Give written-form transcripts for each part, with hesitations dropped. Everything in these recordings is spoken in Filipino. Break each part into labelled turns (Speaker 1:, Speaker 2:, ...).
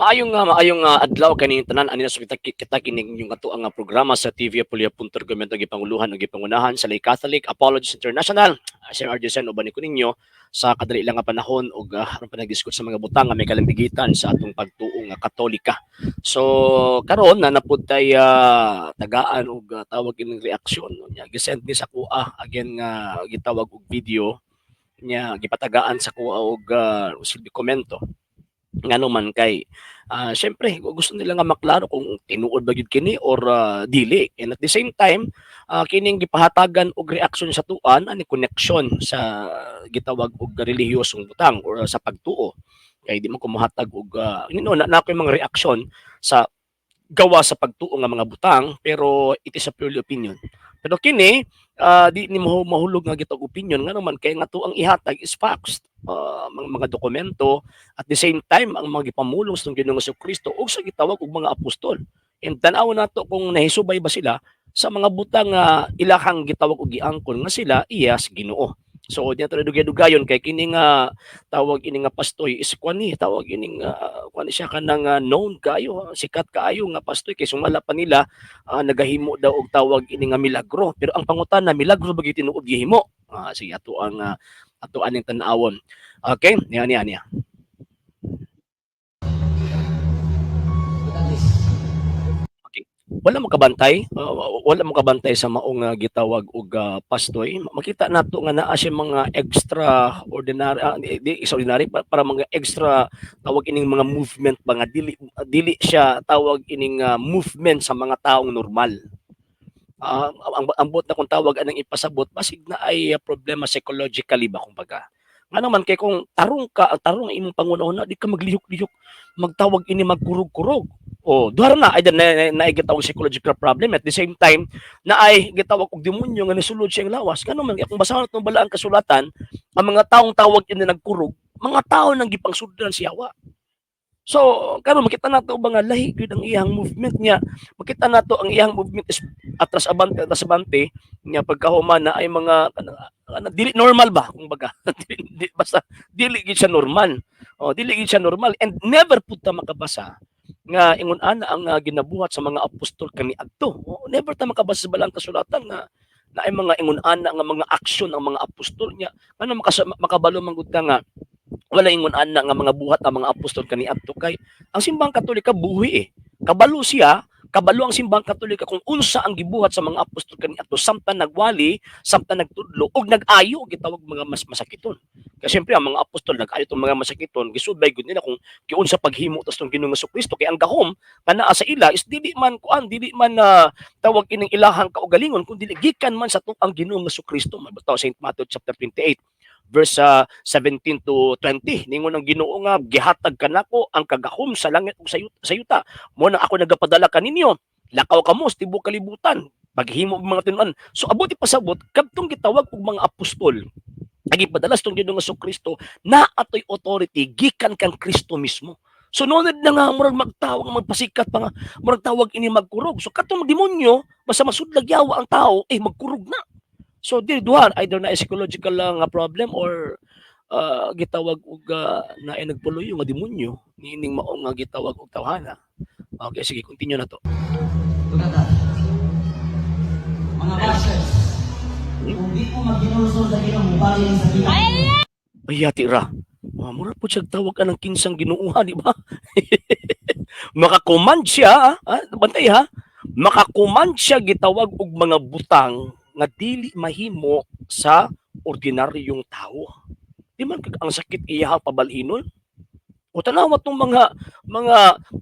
Speaker 1: Maayong adlaw kaning tanan ani sa kita kining inyong ato ang programa sa TV Apolya.Argumento gipanguluhan ug gipangunahan sa Lay Catholic Apologists International. Sir Arjesen uban ko ninyo sa kadali lang nga panahon ug aron pa nag-discuss sa mga butang nga may kalambigitan sa atong pagtuo nga Katolika. So karon na napud tay tagaan ug tawag ining reaksyon nya gisend ni sa kuha again nga gitawag og video nya gipatagaan sa kuha og silbi komento ngano man kay syempre gusto nila nga maklaro kung tinuod ba gyud kini or dili, and at the same time kining gipahatagan og reaksyon sa tuan ani connection sa gitawag og relihiyosong butang or sa pagtuo kay di man ko mohatag og na ko mga reaksyon sa gawa sa pagtuo nga mga butang, pero it is a purely opinion. Pero kini di ni mahulog nga gitag opinion nga naman kay nga tuang ihatag is facts, mga dokumento, at the same time ang mga gipamulong sa Ginoong Jesucristo ug sa gitawag og mga apostol. And tan-aw nato kung nahisubay ba sila sa mga butang nga ilahang gitawag og giangkon nga sila iya si Ginoo. So diya tayo dugay-dugayon kay kini nga tawag ini nga pastoy is kwani tawag ini nga kwani siya kanang known kayo, sikat kaayo nga pastoy kay sumala pa nila nagahimo daw og tawag ini nga milagro, pero ang pangutana milagro ba gyud tinuod gihimo? Sige ato aning tan-awon. Okay, niya. Okay. Wala mo kabantay sa maong gitawag og pastoy. Makita nato nga naa siya mga extraordinary di extraordinary para mga extra tawag ining mga movement mga dili siya tawag ining movement sa mga taong normal. Ang bot na kung tawag anang ipasabot basig na ay problema psychologically ba kumbaga. Nga naman kay kung tarong imong pangunahon na di ka maglihok-lihok, magtawag ini magkurog-kurog. O duha na ay na gitawag psychological problem, at the same time na ay gitawag og demonyo nga nisulod siyang lawas. Kano man kung basahan nato balaan kasulatan, ang mga taong tawag ini nagkurog, mga tao nang gipangsudlan si Yawa. So karon makita nato ba nga lahi gyud ang iyang movement niya. Makita nato ang iyang movement is atras abante niya pagkahuman na ay mga dili normal ba kumbaga. Basta dili gyud siya normal. Dili gyud siya normal, and never pud ta makabasa nga ingon ana ang ginabuhat sa mga apostol kaniadto. Never ta makabasa sa balang kasulatan nga na ay mga ingon ana nga mga aksyon ang mga apostol niya. Ano makabalo man gud nga wala ingon ana nga mga buhat ang mga apostol kaniadto kay ang simbang Katolika buhi kabalo ang simbang Katolika kung unsa ang gibuhat sa mga apostol kaniadto samtang nagwali, samtang nagtudlo og nag-ayo gitawag mga mas masakiton. Kasi siyempre ang mga apostol nag-ayo tong mga masakiton gisubay gud nila kung giunsa paghimo tas tong Ginoong Jesucristo kay ang gahom kanaa sa ila is dili man tawag ining ilahang kaugalingon kun dili gikan man sa ang Ginoong Jesucristo. Mabitaw St. Matthew chapter 28 verse 17 to 20 ningon ang Ginoo nga gihatag kanako ang kagahom sa langit ug sa yuta, mo na ako nagapadala kaninyo, lakaw kamo sa tibuok kalibutan paghimo og mga tin-an. So abot ipasabot kadtong gitawag og mga apostol gipadala sa Ginoong Jesucristo na atoy authority gikan kang Kristo mismo. So nunod na nga murag magtawag magpasikat pa nga murag tawag ini magkurog. So katong demonyo basta masudlag yawa ang tao magkurog na. So dili duha either na psychological lang nga problem or gitawag og na nagpuloy nga demonyo nining mao nga gitawag og tawhana. Okay, sige, continue na to.
Speaker 2: Mga bashers, kung di mo magginulsol sa Ginoo, mubali sa kita.
Speaker 1: Ay, tira. Mura po siya tawag ka ng kinsang ginuuha, di ba? Makakuman siya, bantay ha? Makakuman siya gitawag og mga butang nga dili mahimo sa ordinaryong tao. Di man ang sakit iya pabalinon. O tanawa tong mga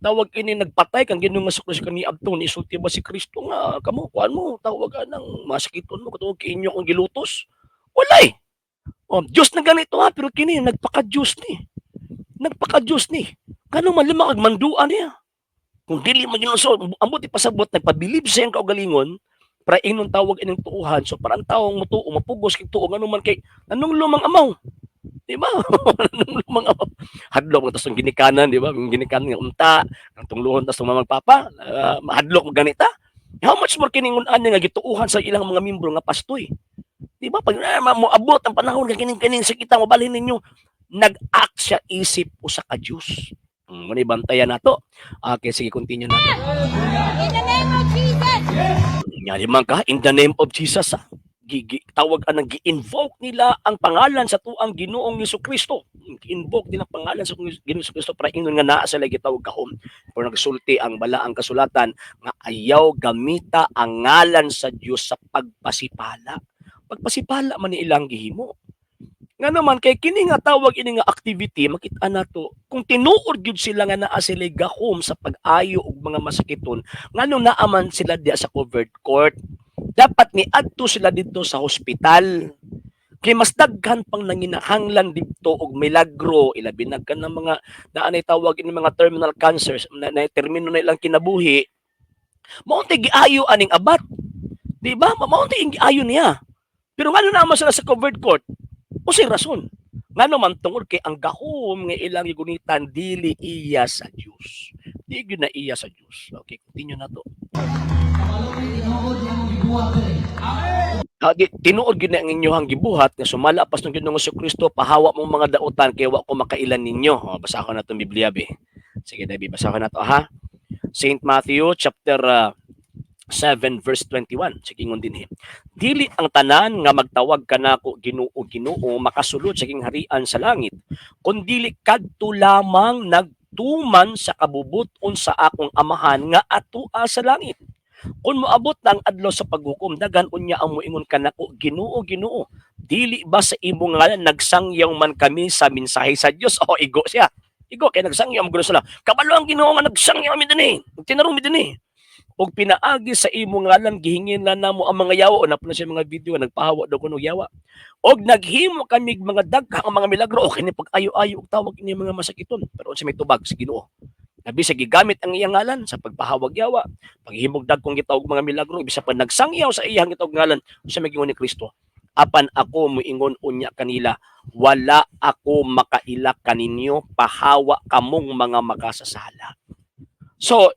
Speaker 1: tawag ini nagpatay kang Ginoong Jesucristo kaniadto ni isulti ba si Kristo nga kamo kuan mo tawagan ng masakiton mo katong kinyo kung gilutos. Walay. Diyos na ganito pero kini nagpaka-Diyos ni. Nagpaka-Diyos ni. Kano man lima kag manduan niya. Kung dili man ginusol, ambot ipasabot nagpabilib sa iyang kaugalingon, para inon tawag ining tuuhan. So parang taong mutuo mapugos kay tuo ngano man kay anong lumang amaw. Di ba? Anong lumang amaw. Hadlok mo tas tong ginikanan, di ba? Yung ginikanan nga unta, ang tungluhon tas tong magpapa, mahadlok mo ganita. How much more kiningon anya nga gituuhan sa ilang mga membro nga pastoy. Di ba? Pag moabot ang panahon nga kining sa kita mabalhin ninyo, nag-act siya isip usa ka Dios. Muna bantayan nato. Okay, sige, continue nato.
Speaker 3: In the name of Jesus.
Speaker 1: Nyari man ka, in the name of Jesus, tawag ang gi-invoke nila ang pangalan sa tuang Ginoong Jesucristo. Gi-invoke nila ang pangalan sa Ginoong Jesucristo para ingon nga naa sila gitawag kahom. Pero nagsulti ang balaang kasulatan nga ayaw gamita ang ngalan sa Dios sa pagpasipala. Pagpasipala man ni ilang gihimo. Nga naman kay kini nga tawag ini nga activity makita nato kung tinuod gyud sila nga naa sila gahom sa pag-ayo og mga masakiton nganong naaman sila diya sa covered court dapat ni adto sila dito sa hospital kay mas daghan pang nanginahanglan dito og milagro ilabi na kan mga naanay tawag ini mga terminal cancers na termino na ilang kinabuhi mao tay giayo aning abat di ba mao tay giayo niya pero ngano naman sila sa covered court usay rason nga naman tungod kay ang gahom nga ilang gigunitan dili iya sa Dios di gyud na iya sa Dios okay continue na to. Tinuod gyud na ang inyohang gibuhat nga sumala pas ng Ginoong Jesucristo pahawa mong mga dautan kay wa ko makailan ninyo. Basa ko na tong Biblia be. Sige David, basa ko na to ha. Saint Matthew chapter 7 verse 21. Sige ngon dinhi. Dili ang tanan nga magtawag kanako Ginoo Ginoo makasulod sa king harian sa langit, kun dili kadto lamang nagtuman sa kabubuton sa akong amahan nga atua sa langit. Kung moabot na ang adlaw sa paghukom, dagan unya ang moingon kanako Ginoo Ginoo. Dili ba sa imong ngalan nagsangyaw man kami sa mensahe sa Dios? O igo siya. Igo kay nagsangyaw mo sila. Kabalo ang Ginoo nga nagsangyaw mi dinhi. Tinarong mi dinhi. Og pinaagi sa imong ngalan gihingin na namo ang mga yawa o napuna siya mga video nagpahawa daw kuno yawa og naghimo kami mga daghang mga milagro o kini pag-ayo-ayo og tawag ini mga masakiton pero unsa may tubag sa Ginoo nabi sa gigamit ang iyang ngalan sa pagpahawag yawa paghimog dagkong gitawag mga milagro bisa pa nagsangyaw sa iyang gitawag ngalan unsa may giingon ni Kristo apan ako moingon unya kanila wala ako makaila kaninyo pahawa kamong mga makasasala. So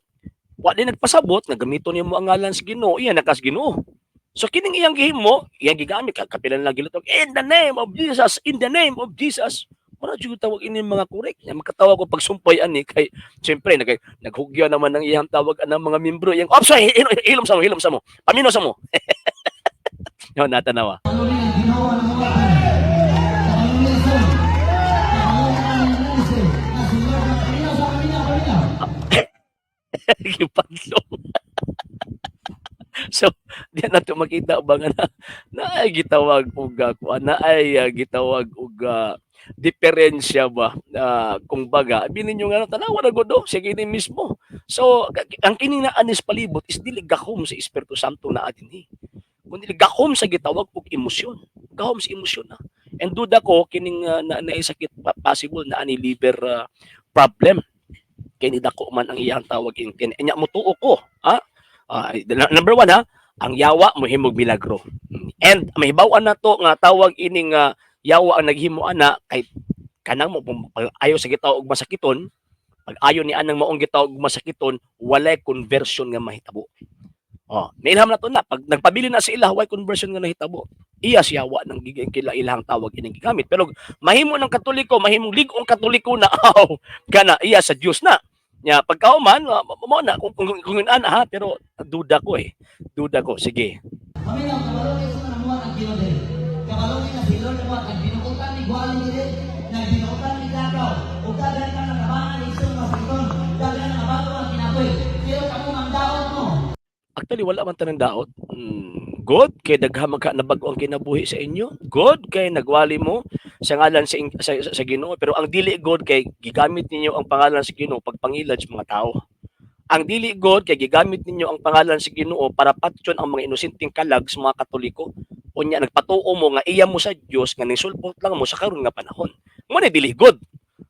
Speaker 1: wa din nagpasabot nga gamiton nimo ang ngalan sa Ginoo iya nakas Ginoo so kining iyang gihimo iyang gigamit kapilan lang gilutog in the name of Jesus in the name of Jesus para jud tawag ini mga korek nya makatawag ko pagsumpay ani kay syempre naghugyo naman ang iyang tawag ang mga membro iyang opsa hilom sa mo pamino sa mo yo natanawa
Speaker 2: Ano rin ang ginawa ng mga sa kanilisan. Na sila na kanila sa kanila.
Speaker 1: gipadlong so diyan nato makita ba nga na ay gitawag og na ay gitawag og diferensya ba kung baga bininyo nga tanawa na gud sige ni mismo so ang kini na anis palibot is dili gahom sa Espiritu Santo na adinhi kundi gahom sa gitawag og emosyon gahom sa emosyon na and duda ko kining naisakit possible na ani liver problem kini dako man ang iyang tawag nya mutuo ko ha number one ha ang yawa mohimog milagro and mahibaw-an nato nga tawag ining yawa ang naghimo ana kay kanang mo ayo sa gitawag og masakiton pag ayo ni anang maong gitawag og masakiton walay conversion nga mahitabo nailham na to na pag nagpabili na sa ila way conversion nga nahitabo iya si yawa nang kila ilang tawag ining gigamit pero mahimo ng katoliko mahimong lig-ong katoliko na kana iya sa Dios na nya pagkauman mo na kung ana ha pero duda ko sige
Speaker 2: Paminaw, kabalo kayo sa namuha ng Ginoo din. Kabalo kayo na silor na buhat, nagbinukutan ni Gualin din, nagbinukutan ni Gagaw, o dagan ka na nabangan ni Isong Masikon, dagan na nabato ang kinakoy, pero kamo mangdaot mo.
Speaker 1: actually wala man tanang daot good kay daghan ka na bag-o ang kinabuhi sa inyo good kay nagwali mo sa ngalan sa Ginoo pero ang dili good kay gigamit ninyo ang pangalan sa Ginoo pagpangilad sa mga tao ang dili good kay gigamit ninyo ang pangalan sa Ginoo para patyon ang mga inosenteng kalag sa mga Katoliko unya nagpatuo mo nga iya mo sa Dios nga nisulpot lang mo sa karon nga panahon mo na dili good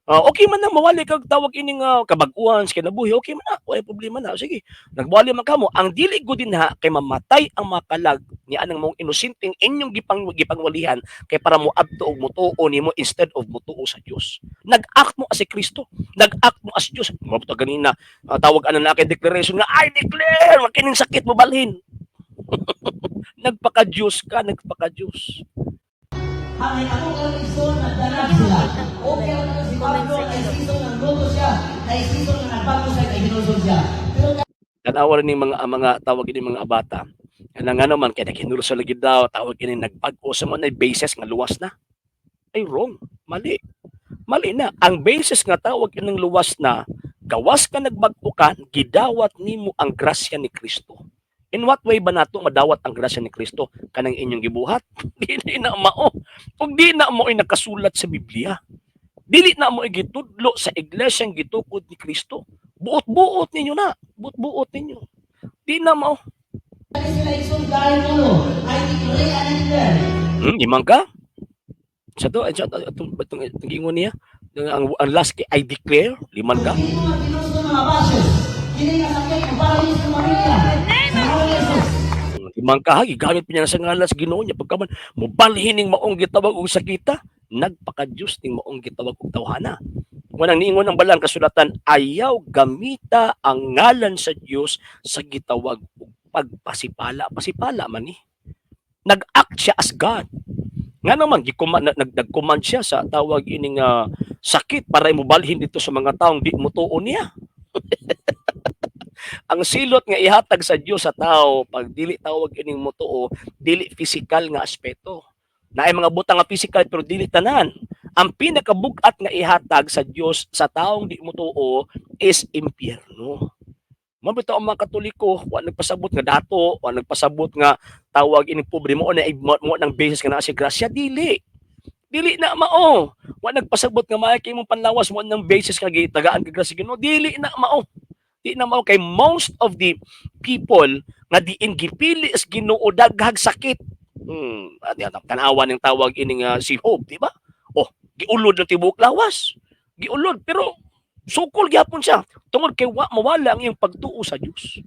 Speaker 1: okay man na mawali kag tawag ining kabag-uhan sa kinabuhi okay man na wala problema na sige nagwali man kamo ang dili good din ha kay mamatay ang mga kalag ni anang mong inosenteng inyong gipangwalihan kay para mo adto og mutuo nimo instead of mutuo sa Dios nag-act mo as si Kristo nag-act mo as Dios mabuto ganina tawag ana na kay declaration nga I declare wa kining sakit mo balhin nagpaka-Diyos ka nagpaka-Diyos
Speaker 2: Hangin ako kang Isong nagdalag sila. Okay ako na si Pablo kay Isong nagluto siya. ay season na nagbago sa kay hinulsol siya. Pero
Speaker 1: Tanawa rin yung mga tawag ini mga bata. Nga nga naman, kaya nakinuro sa lagi daw, tawag ini nagpag-o sa mga basis nga luwas na. Ay wrong, mali. Mali na. Ang basis nga tawag inang luwas na, gawas ka nagbag-o ka, gidawat nimo ang grasya ni Kristo. In what way ba nato madawat ang grasya ni Kristo? Kanang inyong gibuhat? Di na mao. Kung di na mo ay nakasulat sa Biblia. Dili na mo igitudlo sa iglesyang gitukod ni Kristo. Buot-buot ninyo na. Buot-buot ninyo. Di na mao.
Speaker 2: sila isundahin mo, ay declare and declare.
Speaker 1: Imang ka? Sa to, itong ingon niya, ang last kay I declare, liman ka?
Speaker 2: Hindi mo matinus ng mga basos. Hindi nga sakay ang balis ng pamilya. Sa mga Jesus.
Speaker 1: Imang ka, gigamit pa niya sa ngalan sa Ginoo niya pagkaman mobalhin ning maong gitawag og sakita, nagpaka-Dios ning maong gitawag og tawhana. Kunang niingon ang balang kasulatan, ayaw gamita ang ngalan sa Dios sa gitawag og pagpasipala. Pasipala man ni. Nag-act siya as God. Nga naman, nag-command siya sa tawag ining sakit para mobalhin dito sa mga taong di mo tuon niya. Ang silot nga ihatag sa Dios sa tao, pag dili tawag ining motuo, dili physical nga aspeto. Naay mga butang nga physical pero dili tanan. Ang pinakabugat nga ihatag sa Dios sa taong di motuo is impyerno. Mabito ang mga Katoliko, wa nagpasabot nga dato, wa nagpasabot nga tawag ining pobre mo na mo nang basis nga na si grasya, dili. Dili na mao. Wa nagpasabot nga maay kay mong panlawas mo nang basis nga gitagaan kay grasya Ginoo, dili na mao. Di na mao kay most of the people nga diin gipili is Ginoo daghag sakit. Tanawa ning tawag ining si Hope, di ba? Oh, giulod ng tibok lawas. Giulod pero sukol gyapon siya tungod kay mawala ang iyang pagtuo sa Dios.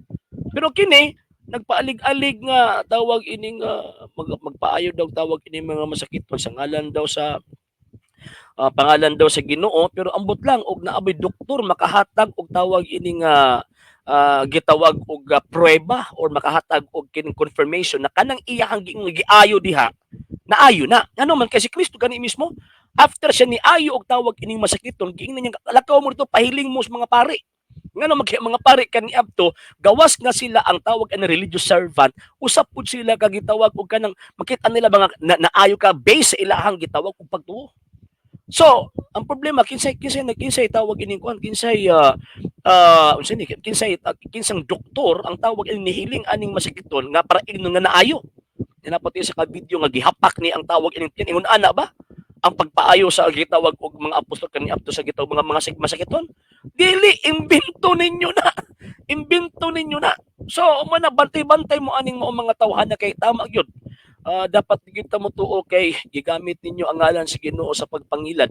Speaker 1: Pero kini nagpaalig-alig nga tawag ining magpaayo daw tawag ining mga masakiton sa ngalan daw sa pangalan daw sa Ginoo pero ambot lang og naabay doktor makahatag og tawag ining gitawag og prueba or makahatag og kining confirmation na kanang iyang giayo diha naayo na. Ano man kasi Kristo kani mismo after siya ni ayo og tawag ining masakiton giingnan niya lakaw mo dito pahiling mo sa mga pari. Ngano mga pari kani abto gawas nga sila ang tawag ang religious servant usap pud sila kag gitawag og kanang makita nila mga naayo ka based sa ilahang gitawag og pagtuo. So, ang problema kinsay tawag ining kuan kinsay kinsang doktor ang tawag ining nihiling aning masakiton nga para ingnon nga naayo. Dinapot sa ka-video nga gihapak ni ang tawag ining ingon ana ba? Ang pagpaayo sa gitawag og mga apostol kani abto sa gitawag mga masakiton. Dili imbento ninyo na. Imbento ninyo na. So, man bantay-bantay mo aning mga tawhana kay tama gyud. Dapat kita mo tuo kay gigamit ninyo ang ngalan sa Ginoo sa pagpangilad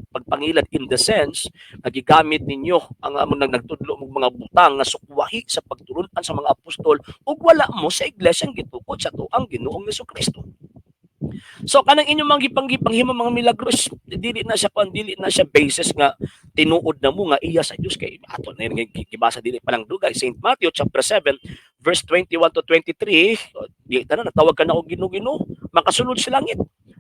Speaker 1: in the sense na gigamit ninyo ang among nagtudlo og mga butang nga sukwahi sa pagtulon-an sa mga apostol ug wala mo sa iglesyang gitukod sa tuang Ginoong Jesucristo. So kanang inyong mga gipanghimo mga milagros dili na siya basis nga tinuod na mo nga iya sa Dios kay ato na gibasa dili pa lang dugay St. Matthew chapter 7 verse 21 to 23 di tanan natawag ka na og Ginoo makasulod sa langit.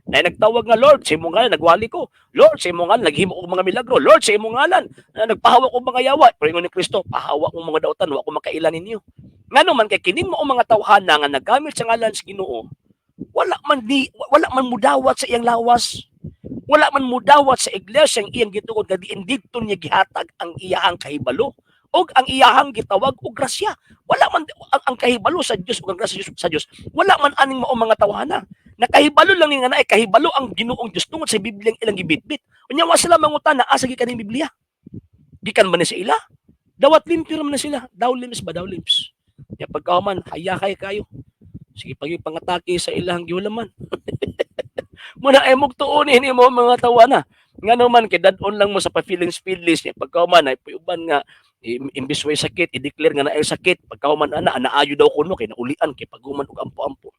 Speaker 1: Na nagtawag nga Lord sa imong ngalan nagwali ko. Lord sa imong ngalan naghimo og mga milagro. Lord sa imong ngalan nagpahawak og mga yawa. Pero ingon ni Kristo pahawak mo mga dautan wa ko makailan ninyo. Ngano man kay kini mo mga tawhana nga nagamit sa ngalan sa Ginoo wala man mudawat sa iyang lawas. Wala man mudawat sa iglesia ang iyang gituod nga diin didto niya gihatag ang iyahang kahibalo og ang iyahang gitawag og grasya. Wala man ang kahibalo sa Dios ug ang grasya sa Dios. Wala man aning mao mga tawhana. Nakahibalo lang ni nga naay kahibalo ang Ginoong Dios tungod sa Biblia ilang gibitbit. Unya wa sila mangutana asa gikan ni Biblia. Gikan man ni sa ila. Dawat limpyo man na sila. Daw limbs. Ya pagkahuman hayakay kayo. Sige pangatake sa ilang giulaman. Muna ay mugtuunin ni mo mga tawana. Nga naman kay dadon lang mo sa pa-feelings niya pagkahuman ay puyuban nga imbis way sakit i-declare nga na ay sakit pagkahuman naayo daw kuno kay naulian kay paghuman og ampo-ampo.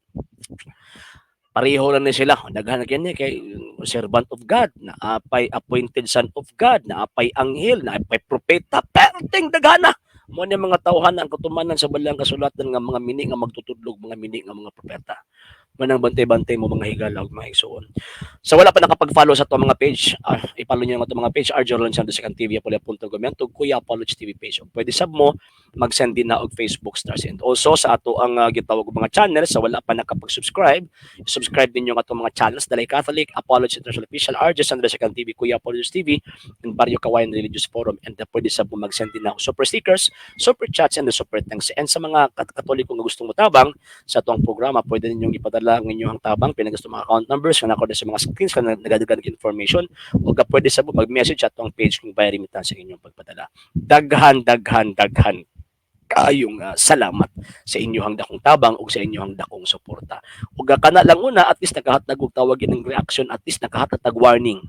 Speaker 1: Pareho lang ni sila. Daghan kini kay servant of God, na apay appointed son of God, na apay anghel, na apay propeta, perting daghana. Mo ni mga tawhan ang katumanan sa balang kasulatan nga mga mini nga magtutudlog mga mini nga mga propeta. manang bantay-bantay mo mga higala ug mga igsoon. Sa wala pa nakapag-follow sa ato mga page, i-follow niyo ang ato mga page, RJ Rolando Santos second TV apolya.gomento, Kuya Apollo TV page. O pwede sab mo mag-send din na og Facebook stars. And also sa ato ang gitawag og mga channels sa wala pa nakapag-subscribe, subscribe ninyo ang ato mga channels Dalay Catholic, Apollo International Official, RJ Santos second TV, Kuya Apollo TV, and Barrio Kawayan Religious Forum. And pwede sab mo mag-send din na og super stickers, super chats, and the super thanks. And sa mga katoliko nga gustong mutabang sa atong programa, pwede ninyong ipadala ang inyong tabang pinagasto mga account numbers nga nako sa mga screens nga nagadagan information o pwede sa mag-message sa atong page kung by remittance ang inyong pagpadala. Daghan kaayong salamat sa inyong dakong tabang ug sa inyong dakong suporta. Ug kana lang una, at least nakahatag og tawag ng reaction, at least nakahatag warning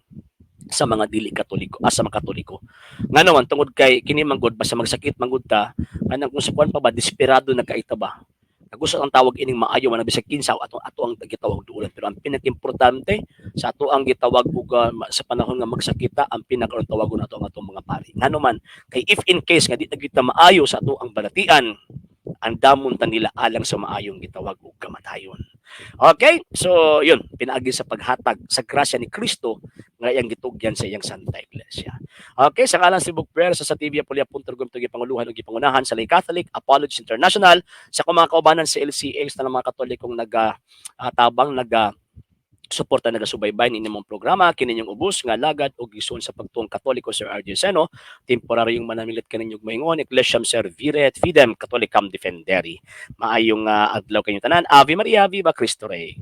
Speaker 1: sa mga dili katoliko, sa mga katoliko. Nga naman tungod kay kini manggod basta magsakit manggod ta, kanang kung sa kuan pa ba desperado na kaita ba. Gusto ang tawag ining maayo man bisag kinsa ato ang gitawag duulan, pero ang pinakaimportante sa ato ang gitawag ug sa panahon nga magsakita ang pinakaon tawagon nato ang atong mga pari. Ngano man kay if in case nga di kita maayo sa ato ang balatian, ang damon ta nila alang sa maayong gitawag ug kamatayon. Okay? So, yun, pinaagi sa paghatag sa grasya ni Kristo nga iyang gitugyan sa iyang Santa Iglesia. Okay, sa ngalan si Bug Prayer sa TV Apolya.gom to gipanguluhan ug gipangunahan sa Lay Catholic, Apologist International, sa mga kaubanan sa LCA sa mga Katolikong tabang suporta nagasubaybay ni nimong programa kininyong ubos nga lagad og gisuon sa pagtuong Katoliko Sir RJ Seno, temporaryong manamilit kaninyong moingon Ecclesiam Servire et Fidem Catholicam Defenderi. Maayong adlaw kanyo tanan. Ave Maria, Viva Cristo Rey.